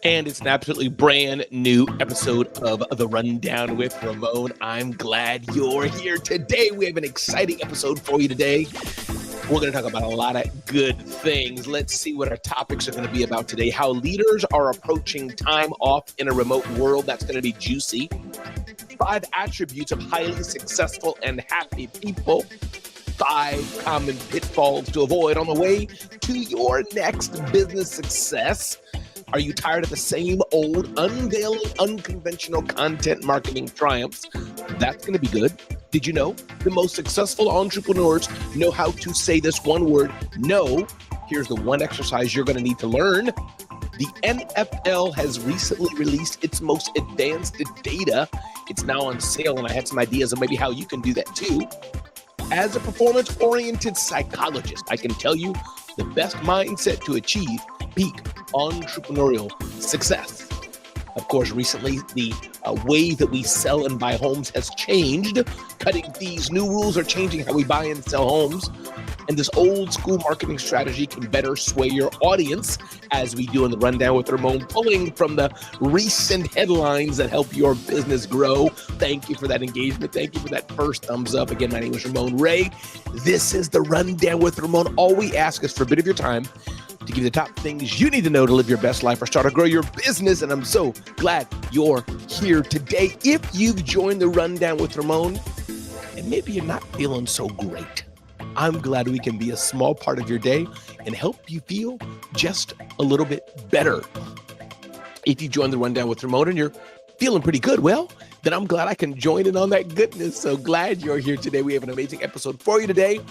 And it's an absolutely brand new episode of The Rundown with Ramon. I'm glad you're here today. We have an exciting episode for you today. We're going to talk about a lot of good things. Let's see what our topics are going to be about today. How leaders are approaching time off in a remote world. That's going to be juicy. 5 attributes of highly successful and happy people. 5 common pitfalls to avoid on the way to your next business success. Are you tired of the same old, unveiling, unconventional content marketing triumphs? That's going to be good. Did you know the most successful entrepreneurs know how to say this one word, no? Here's the one exercise you're going to need to learn. The NFL has recently released its most advanced data. It's now on sale, and I had some ideas of maybe how you can do that too. As a performance-oriented psychologist, I can tell you the best mindset to achieve peak entrepreneurial success. Of course, recently, the way that we sell and buy homes has changed. Cutting fees, new rules are changing how we buy and sell homes. And this old school marketing strategy can better sway your audience, as we do in the Rundown with Ramon, pulling from the recent headlines that help your business grow. Thank you for that engagement. Thank you for that first thumbs up. Again, my name is Ramon Ray. This is the Rundown with Ramon. All we ask is for a bit of your time to give you the top things you need to know to live your best life or start or grow your business. And I'm so glad you're here today. If you've joined the Rundown with Ramon and maybe you're not feeling so great, I'm glad we can be a small part of your day and help you feel just a little bit better. If you join the Rundown with Ramon and you're feeling pretty good, well, then I'm glad I can join in on that goodness. So glad you're here today. We have an amazing episode for you today.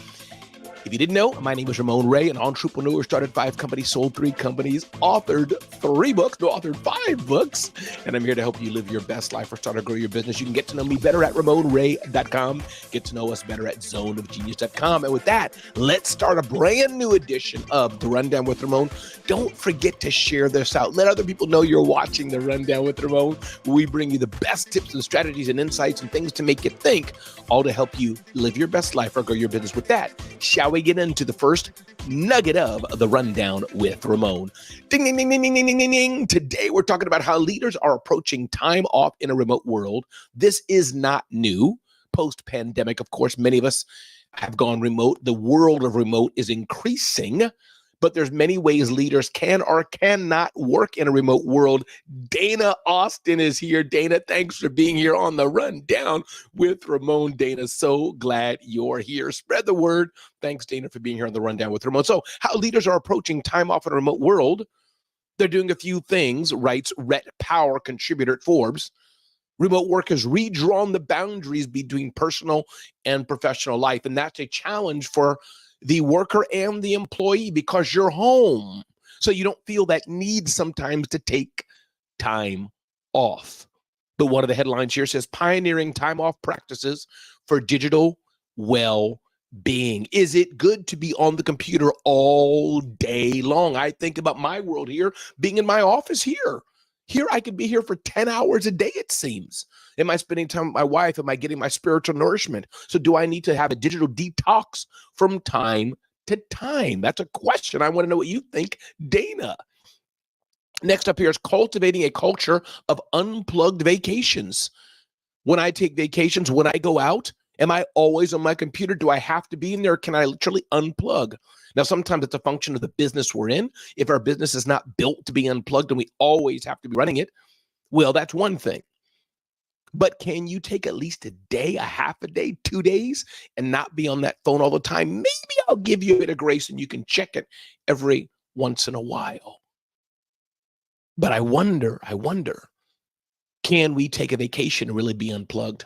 If you didn't know, my name is Ramon Ray, an entrepreneur, started 5 companies, sold 3 companies, authored 5 books, and I'm here to help you live your best life or start or grow your business. You can get to know me better at RamonRay.com, get to know us better at zoneofgenius.com. And with that, let's start a brand new edition of The Rundown with Ramon. Don't forget to share this out. Let other people know you're watching The Rundown with Ramon. We bring you the best tips and strategies and insights and things to make you think, all to help you live your best life or grow your business. With that, shall we get into the first nugget of the Rundown with Ramon? Ding, ding, ding, ding, ding, ding, ding, ding. Today, we're talking about how leaders are approaching time off in a remote world. This is not new. Post-pandemic, of course, many of us have gone remote. The world of remote is increasing, but there's many ways leaders can or cannot work in a remote world. Dana Austin is here. Dana, thanks for being here on the Rundown with Ramon. Dana, so glad you're here. Spread the word. Thanks, Dana, for being here on the Rundown with Ramon. So how leaders are approaching time off in a remote world. They're doing a few things, writes Rhett Power, contributor at Forbes. Remote work has redrawn the boundaries between personal and professional life, and that's a challenge for the worker and the employee because you're home. So you don't feel that need sometimes to take time off. But one of the headlines here says, pioneering time off practices for digital well-being. Is it good to be on the computer all day long? I think about my world here, being in my office here. Here, I could be here for 10 hours a day, it seems. Am I spending time with my wife? Am I getting my spiritual nourishment? So do I need to have a digital detox from time to time? That's a question. I want to know what you think, Dana. Next up here is cultivating a culture of unplugged vacations. When I take vacations, when I go out, am I always on my computer? Do I have to be in there? Can I literally unplug? Now, sometimes it's a function of the business we're in. If our business is not built to be unplugged and we always have to be running it, well, that's one thing. But can you take at least a day, a half a day, 2 days, and not be on that phone all the time? Maybe I'll give you a bit of grace and you can check it every once in a while. But I wonder, can we take a vacation and really be unplugged?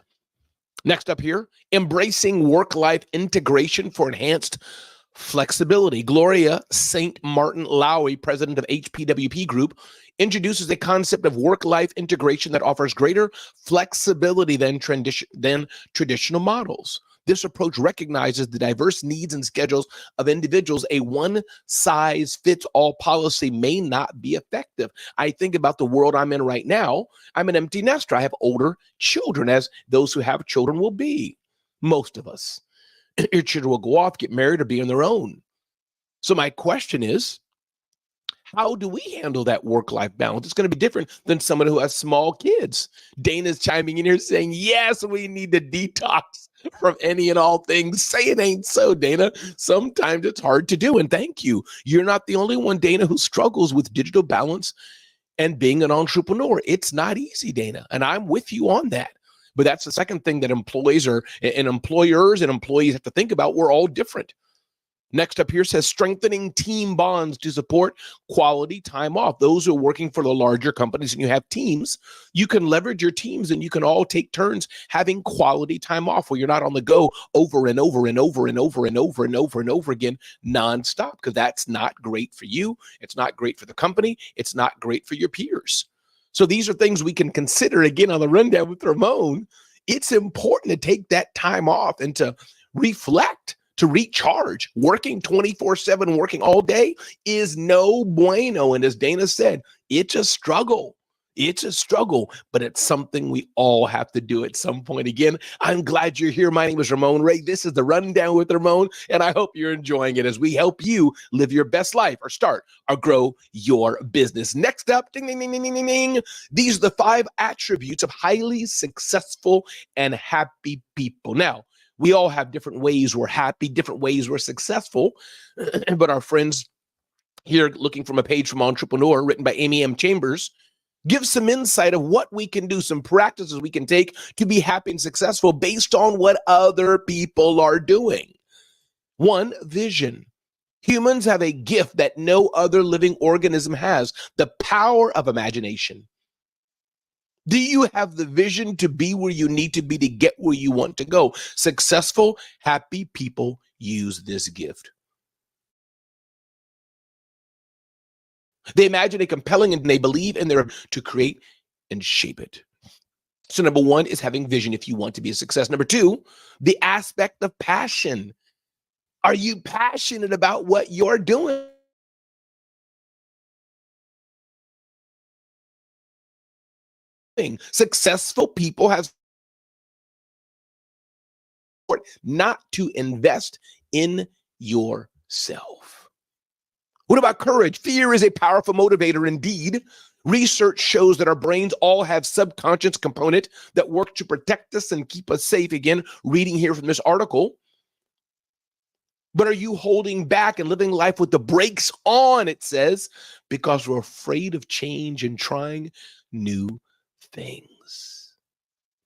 Next up here, embracing work-life integration for enhanced flexibility. Gloria St. Martin Lowry, president of HPWP Group, introduces the concept of work-life integration that offers greater flexibility than traditional models. This approach recognizes the diverse needs and schedules of individuals. A one-size-fits-all policy may not be effective. I think about the world I'm in right now. I'm an empty nester. I have older children, as those who have children will be. Most of us. Your children will go off, get married, or be on their own. So my question is, How do we handle that work-life balance? It's going to be different than someone who has small kids. Dana's chiming in here saying, yes, we need to detox from any and all things. Say it ain't so, Dana. Sometimes it's hard to do. And thank you. You're not the only one, Dana, who struggles with digital balance and being an entrepreneur. It's not easy, Dana. And I'm with you on that. But that's the second thing that employees and employers and employees have to think about. We're all different. Next up here says strengthening team bonds to support quality time off. Those who are working for the larger companies and you have teams, you can leverage your teams and you can all take turns having quality time off where you're not on the go over and over and over and over and over and over and over again nonstop, because that's not great for you. It's not great for the company. It's not great for your peers. So these are things we can consider again on the rundown with Ramon. It's important to take that time off and to reflect, to recharge. Working 24/7, working all day is no bueno. And as Dana said, it's a struggle. It's a struggle, but it's something we all have to do at some point. Again, I'm glad you're here. My name is Ramon Ray. This is the Rundown with Ramon, and I hope you're enjoying it as we help you live your best life or start or grow your business. Next up, ding, ding, ding, ding, ding, ding. These are the 5 attributes of highly successful and happy people. Now, we all have different ways we're happy, different ways we're successful, but our friends here, looking from a page from Entrepreneur, written by Amy M. Chambers, give some insight of what we can do, some practices we can take to be happy and successful based on what other people are doing. 1, vision. Humans have a gift that no other living organism has, the power of imagination. Do you have the vision to be where you need to be to get where you want to go? Successful, happy people use this gift. They imagine a compelling and they believe in their to create and shape it. So number 1 is having vision if you want to be a success. Number 2, the aspect of passion. Are you passionate about what you're doing? Successful people have not to invest in yourself. What about courage? Fear is a powerful motivator indeed. Research shows that our brains all have subconscious component that work to protect us and keep us safe. Again, reading here from this article. But are you holding back and living life with the brakes on, it says, because we're afraid of change and trying new things?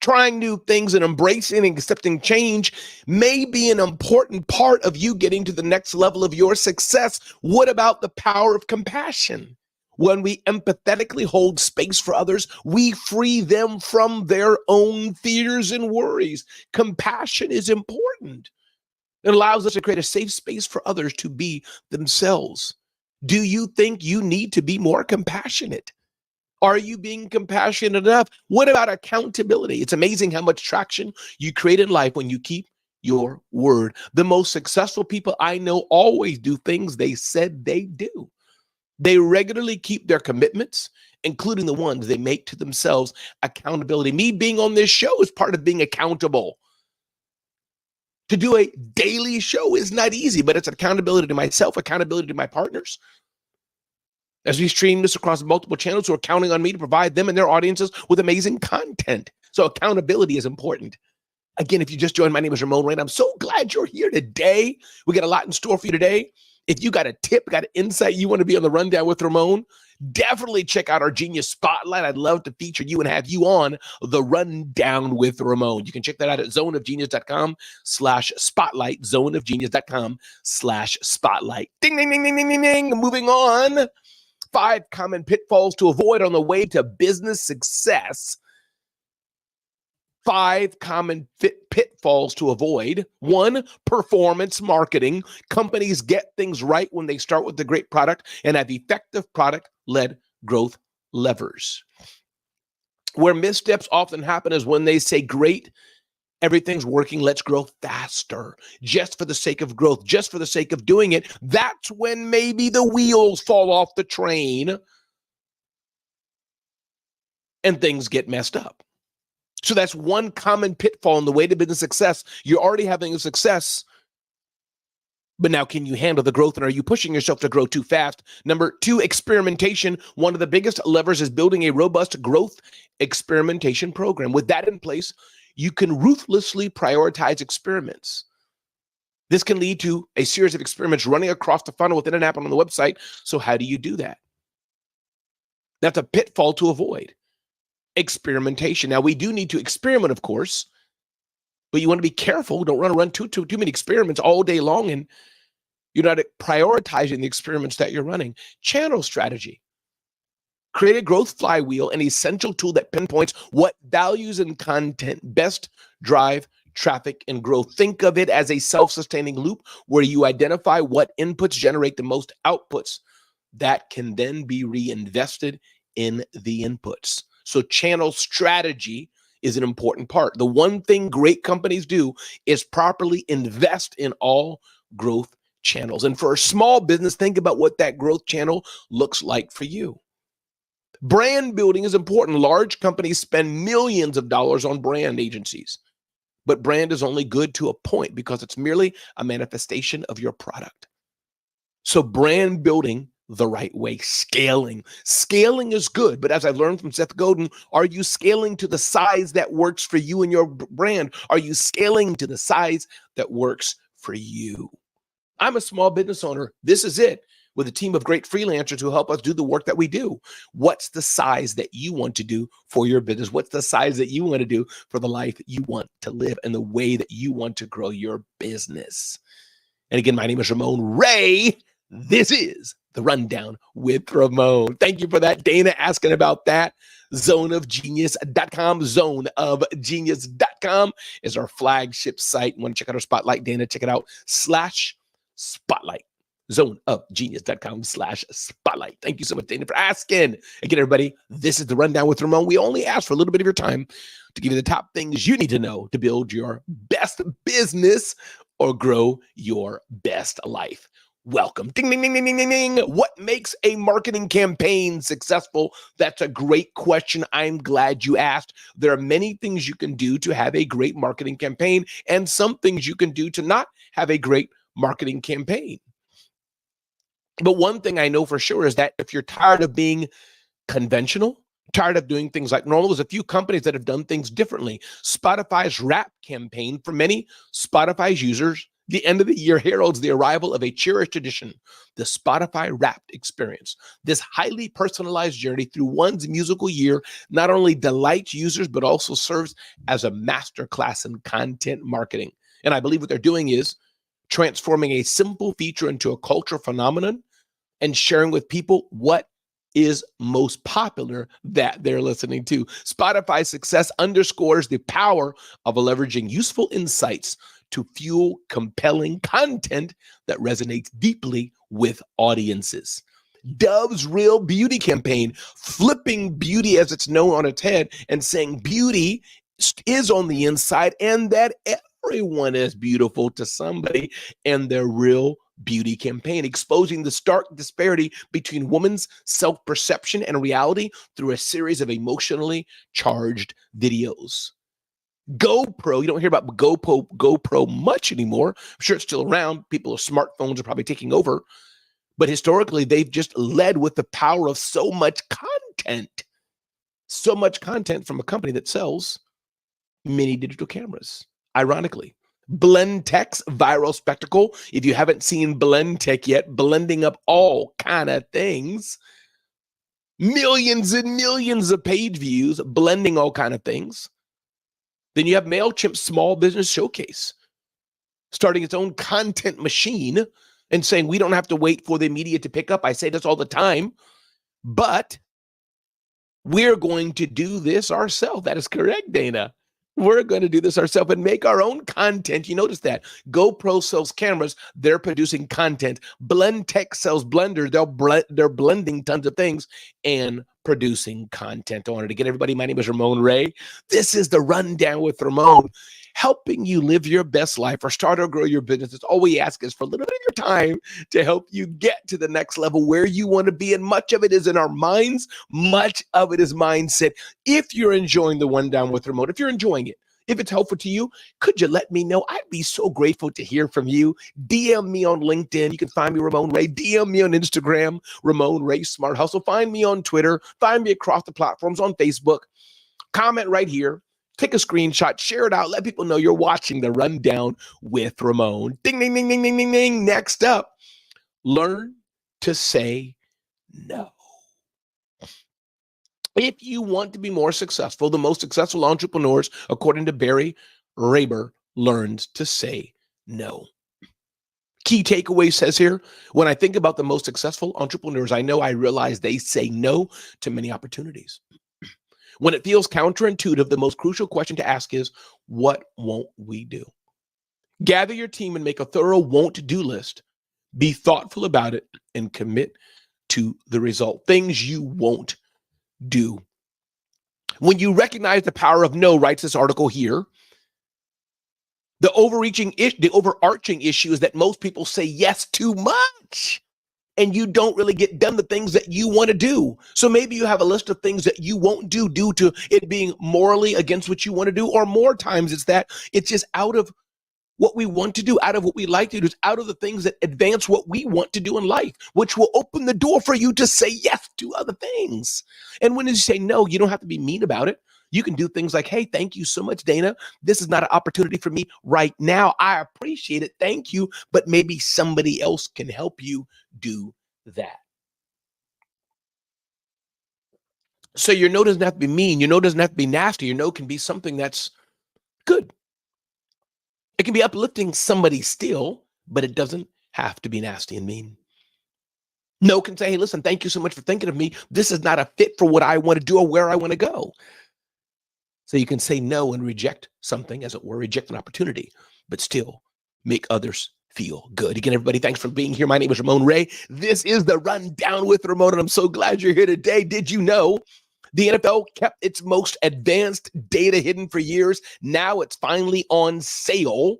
Trying new things and embracing and accepting change may be an important part of you getting to the next level of your success. What about the power of compassion? When we empathetically hold space for others, we free them from their own fears and worries. Compassion is important. It allows us to create a safe space for others to be themselves. Do you think you need to be more compassionate? Are you being compassionate enough? What about accountability? It's amazing how much traction you create in life when you keep your word. The most successful people I know always do things they said they do. They regularly keep their commitments, including the ones they make to themselves. Accountability. Me being on this show is part of being accountable. To do a daily show is not easy, but it's accountability to myself, accountability to my partners. As we stream this across multiple channels who are counting on me to provide them and their audiences with amazing content. So accountability is important. Again, if you just joined, my name is Ramon Ray. I'm so glad you're here today. We got a lot in store for you today. If you got a tip, got an insight, you want to be on the Rundown with Ramon, definitely check out our Genius Spotlight. I'd love to feature you and have you on the Rundown with Ramon. You can check that out at zoneofgenius.com/spotlight, zoneofgenius.com/spotlight. Ding, ding, ding, ding, ding, ding, ding. Moving on. 5 common pitfalls to avoid on the way to business success. 5 common pitfalls to avoid. 1, performance marketing. Companies get things right when they start with a great product and have effective product-led growth levers. Where missteps often happen is when they say, great, everything's working, let's grow faster, just for the sake of growth, just for the sake of doing it. That's when maybe the wheels fall off the train and things get messed up. So that's one common pitfall in the way to business success. You're already having a success, But now, can you handle the growth, and are you pushing yourself to grow too fast? Number two, experimentation. One of the biggest levers is building a robust growth experimentation program. With that in place, you can ruthlessly prioritize experiments. This can lead to a series of experiments running across the funnel within an app and on the website. So how do you do that? That's a pitfall to avoid. Experimentation. Now, we do need to experiment, of course, but you want to be careful. Don't run too many experiments all day long, and you're not prioritizing the experiments that you're running. Channel strategy. Create a growth flywheel, an essential tool that pinpoints what values and content best drive traffic and growth. Think of it as a self-sustaining loop where you identify what inputs generate the most outputs that can then be reinvested in the inputs. So channel strategy is an important part. The one thing great companies do is properly invest in all growth channels. And for a small business, think about what that growth channel looks like for you. Brand building is important. Large companies spend millions of dollars on brand agencies, but brand is only good to a point because it's merely a manifestation of your product. So brand building the right way. Scaling is good, but as I learned from Seth Godin, are you scaling to the size that works for you and your brand? Are you scaling to the size that works for you? I'm a small business owner. This is it, with a team of great freelancers who help us do the work that we do. What's the size that you want to do for your business? What's the size that you want to do for the life you want to live and the way that you want to grow your business? And again, my name is Ramon Ray. This is The Rundown with Ramon. Thank you for that. Dana asking about that. Zoneofgenius.com. Zoneofgenius.com is our flagship site. You want to check out our spotlight, Dana, check it out. /spotlight. Zoneofgenius.com/spotlight. Thank you so much, Dana, for asking. Again, everybody, this is The Rundown with Ramon. We only ask for a little bit of your time to give you the top things you need to know to build your best business or grow your best life. Welcome. Ding, ding, ding, ding, ding, ding, ding. What makes a marketing campaign successful? That's a great question. I'm glad you asked. There are many things you can do to have a great marketing campaign and some things you can do to not have a great marketing campaign. But one thing I know for sure is that if you're tired of being conventional, tired of doing things like normal, there's a few companies that have done things differently. Spotify's Wrap campaign, for many Spotify's users, the end of the year heralds the arrival of a cherished tradition, the Spotify Wrapped experience. This highly personalized journey through one's musical year not only delights users, but also serves as a masterclass in content marketing. And I believe what they're doing is transforming a simple feature into a cultural phenomenon and sharing with people what is most popular that they're listening to. Spotify's success underscores the power of leveraging useful insights to fuel compelling content that resonates deeply with audiences. Dove's Real Beauty campaign, flipping beauty as it's known on its head and saying beauty is on the inside and that everyone is beautiful to somebody, and their Real Beauty campaign, exposing the stark disparity between women's self-perception and reality through a series of emotionally charged videos. GoPro, you don't hear about GoPro much anymore. I'm sure it's still around. People's smartphones are probably taking over. But historically, they've just led with the power of so much content from a company that sells mini digital cameras. Ironically, Blendtec's viral spectacle. If you haven't seen Blendtec yet, blending up all kind of things, millions and millions of page views, blending all kind of things. Then you have MailChimp's Small Business Showcase, starting its own content machine and saying we don't have to wait for the media to pick up. I say this all the time, but we're going to do this ourselves. That is correct, Dana. We're going to do this ourselves and make our own content. You notice that. GoPro sells cameras. They're producing content. Blendtec sells blenders. They're blending tons of things and producing content. I wanted to get everybody. My name is Ramon Ray. This is The Rundown with Ramon, helping you live your best life or start or grow your business. It's all we ask is for a little bit of your time to help you get to the next level where you want to be. And much of it is in our minds. Much of it is mindset. If you're enjoying The Rundown with Ramon, if you're enjoying it, If it's helpful to you, could you let me know? I'd be so grateful to hear from you. DM me on LinkedIn. You can find me, Ramon Ray. DM me on Instagram, Ramon Ray Smart Hustle. Find me on Twitter. Find me across the platforms on Facebook. Comment right here. Take a screenshot. Share it out. Let people know you're watching the Rundown with Ramon. Ding, ding, ding, ding, ding, ding, ding. Next up, learn to say no. If you want to be more successful, the most successful entrepreneurs, according to Barry Raber, learned to say no. Key takeaway says here, when I think about the most successful entrepreneurs I realize they say no to many opportunities. When it feels counterintuitive, the most crucial question to ask is, what won't we do? Gather your team and make a thorough won't-do list. Be thoughtful about it and commit to the result. Things you won't do. When you recognize the power of no, writes this article here, the overarching issue is that most people say yes too much, and you don't really get done the things that you want to do. So maybe you have a list of things that you won't do due to it being morally against what you want to do, or more times it's just out of what we want to do, out of what we like to do, out of the things that advance what we want to do in life, which will open the door for you to say yes to other things. And when you say no, you don't have to be mean about it. You can do things like, hey, thank you so much, Dana. This is not an opportunity for me right now. I appreciate it. Thank you. But maybe somebody else can help you do that. So your no doesn't have to be mean. Your no doesn't have to be nasty. Your no can be something that's good. It can be uplifting somebody still, but it doesn't have to be nasty and mean. No can say, hey, listen, thank you so much for thinking of me. This is not a fit for what I want to do or where I want to go. So you can say no and reject something, as it were, reject an opportunity, but still make others feel good. Again, everybody, thanks for being here. My name is Ramon Ray. This is the Rundown with Ramon, and I'm so glad you're here today. Did you know the NFL kept its most advanced data hidden for years? Now it's finally on sale.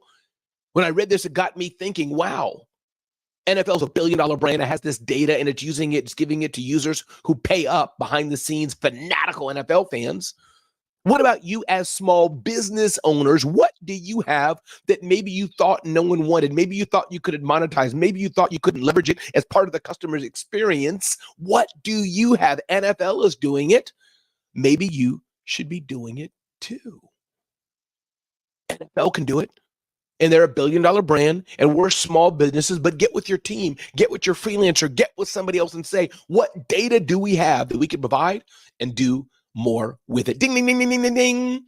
When I read this, it got me thinking, wow, NFL's a billion-dollar brand. It has this data, and it's giving it to users who pay up, behind the scenes, fanatical NFL fans. What about you as small business owners? What do you have that maybe you thought no one wanted? Maybe you thought you couldn't monetize. Maybe you thought you couldn't leverage it as part of the customer's experience. What do you have? NFL is doing it. Maybe you should be doing it too. NFL can do it. And they're a billion-dollar brand, and we're small businesses, but get with your team, get with your freelancer, get with somebody else and say, what data do we have that we can provide and do more with it? Ding, ding, ding, ding, ding, ding, ding.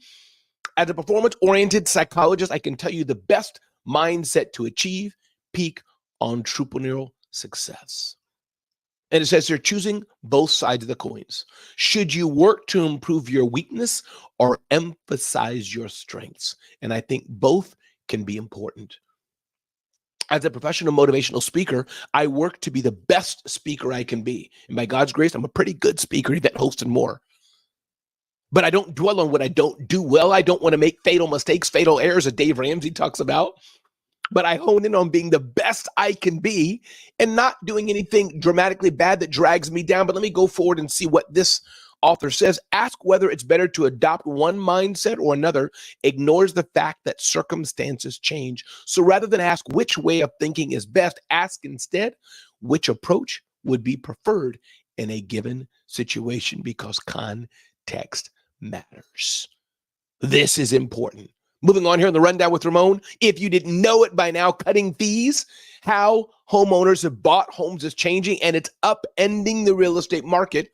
As a performance-oriented psychologist, I can tell you the best mindset to achieve peak entrepreneurial success. And it says you're choosing both sides of the coins. Should you work to improve your weakness or emphasize your strengths? And I think both can be important. As a professional motivational speaker, I work to be the best speaker I can be. And by God's grace, I'm a pretty good speaker, event host and more. But I don't dwell on what I don't do well. I don't want to make fatal mistakes, fatal errors that Dave Ramsey talks about. But I hone in on being the best I can be and not doing anything dramatically bad that drags me down. But let me go forward and see what this author says. Ask whether it's better to adopt one mindset or another ignores the fact that circumstances change. So rather than ask which way of thinking is best, ask instead which approach would be preferred in a given situation, because context matters. This is important. Moving on here in the Rundown with Ramon. If you didn't know it by now, cutting fees, how homeowners have bought homes is changing, and it's upending the real estate market.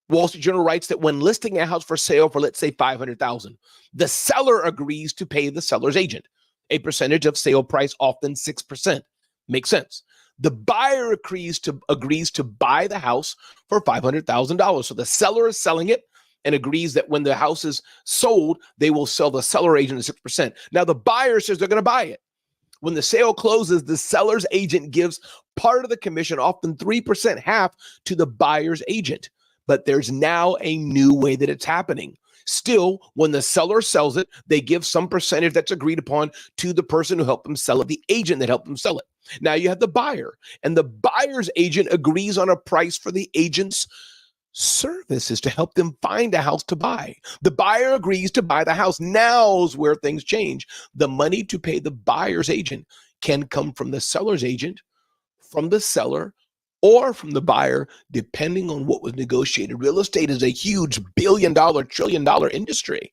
Wall Street Journal writes that when listing a house for sale for, let's say, $500,000, the seller agrees to pay the seller's agent a percentage of sale price, often 6%. Makes sense. The buyer agrees to buy the house for $500,000. So the seller is selling it and agrees that when the house is sold, they will sell the seller agent at 6%. Now the buyer says they're going to buy it. When the sale closes, the seller's agent gives part of the commission, often 3%, half, to the buyer's agent. But there's now a new way that it's happening. Still, when the seller sells it, they give some percentage that's agreed upon to the person who helped them sell it, the agent that helped them sell it. Now you have the buyer, and the buyer's agent agrees on a price for the agent's service is to help them find a house to buy. The buyer agrees to buy the house. Now's where things change. The money to pay the buyer's agent can come from the seller's agent, from the seller, or from the buyer, depending on what was negotiated. Real estate is a huge billion-dollar, trillion-dollar industry,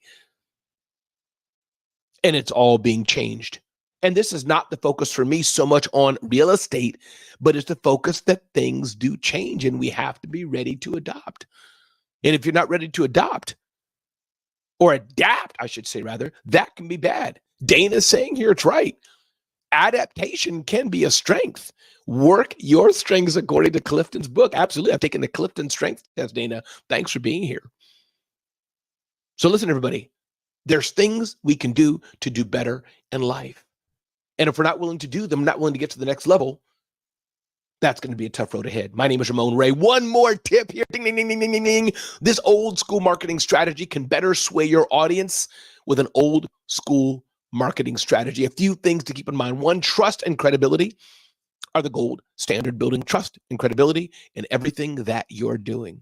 and it's all being changed. And this is not the focus for me so much on real estate, but it's the focus that things do change and we have to be ready to adopt. And if you're not ready to adopt, or adapt, I should say rather, that can be bad. Dana's saying here, it's right. Adaptation can be a strength. Work your strengths according to Clifton's book. Absolutely. I've taken the Clifton Strength Test, Dana. Thanks for being here. So listen, everybody, there's things we can do to do better in life. And if we're not willing to do them, not willing to get to the next level, that's going to be a tough road ahead. My name is Ramon Ray. One more tip here. Ding, ding, ding, ding, ding, ding. This old school marketing strategy can better sway your audience with an old school marketing strategy. A few things to keep in mind. One, trust and credibility are the gold standard. Building trust and credibility in everything that you're doing.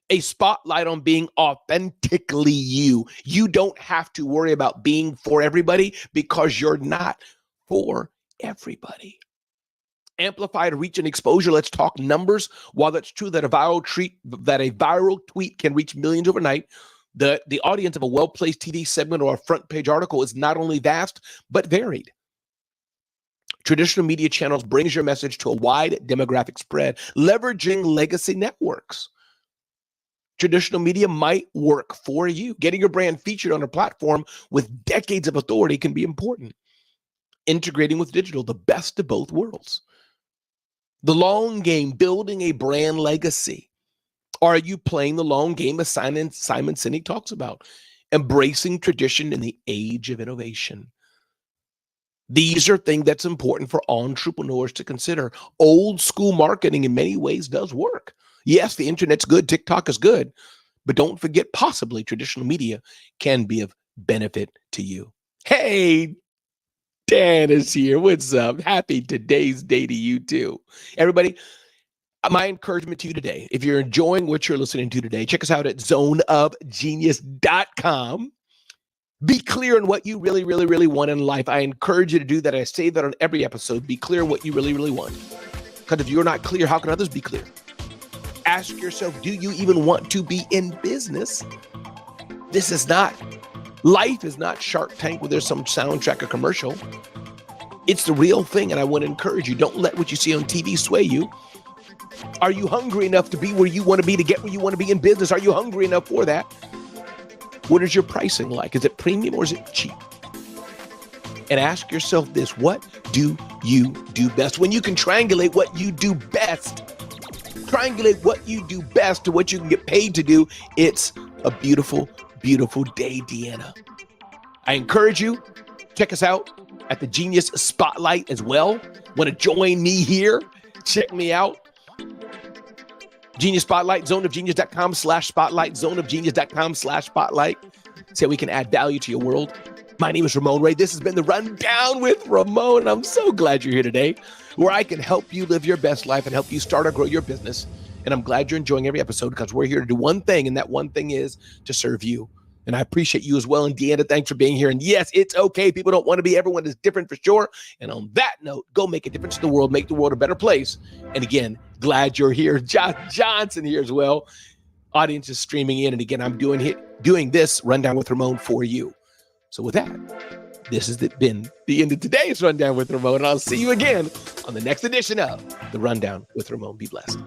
A spotlight on being authentically you. You don't have to worry about being for everybody because you're not for everybody. Amplified reach and exposure. Let's talk numbers. While that's true that a viral tweet can reach millions overnight, the audience of a well-placed TV segment or a front page article is not only vast, but varied. Traditional media channels brings your message to a wide demographic spread, leveraging legacy networks. Traditional media might work for you. Getting your brand featured on a platform with decades of authority can be important. Integrating with digital, the best of both worlds. The long game, building a brand legacy. Are you playing the long game as Simon Sinek talks about? Embracing tradition in the age of innovation. These are things that's important for entrepreneurs to consider. Old school marketing in many ways does work. Yes, the internet's good, TikTok is good, but don't forget possibly traditional media can be of benefit to you. Hey, Dan is here. What's up? Happy today's day to you too. Everybody, my encouragement to you today, if you're enjoying what you're listening to today, check us out at zoneofgenius.com. Be clear on what you really, really, really want in life. I encourage you to do that. I say that on every episode. Be clear what you really, really want. Because if you're not clear, how can others be clear? Ask yourself, do you even want to be in business? Life is not Shark Tank where there's some soundtrack or commercial. It's the real thing, and I want to encourage you. Don't let what you see on TV sway you. Are you hungry enough to be where you want to be, to get where you want to be in business? Are you hungry enough for that? What is your pricing like? Is it premium or is it cheap? And ask yourself this, what do you do best? When you can triangulate what you do best, to what you can get paid to do, it's a beautiful, beautiful day, Deanna. I encourage you, check us out at the Genius Spotlight as well. Want to join me here? Check me out. Genius Spotlight, zoneofgenius.com/spotlight, zoneofgenius.com/spotlight. So we can add value to your world. My name is Ramon Ray. This has been The Rundown with Ramon, and I'm so glad you're here today, where I can help you live your best life and help you start or grow your business. And I'm glad you're enjoying every episode because we're here to do one thing, and that one thing is to serve you. And I appreciate you as well. And Deanna, thanks for being here. And yes, it's okay. People don't want to be. Everyone is different for sure. And on that note, go make a difference in the world. Make the world a better place. And again, glad you're here. Josh Johnson here as well. Audience is streaming in. And again, I'm doing this Rundown with Ramon for you. So with that, this has been the end of today's Rundown with Ramon. And I'll see you again on the next edition of The Rundown with Ramon. Be blessed.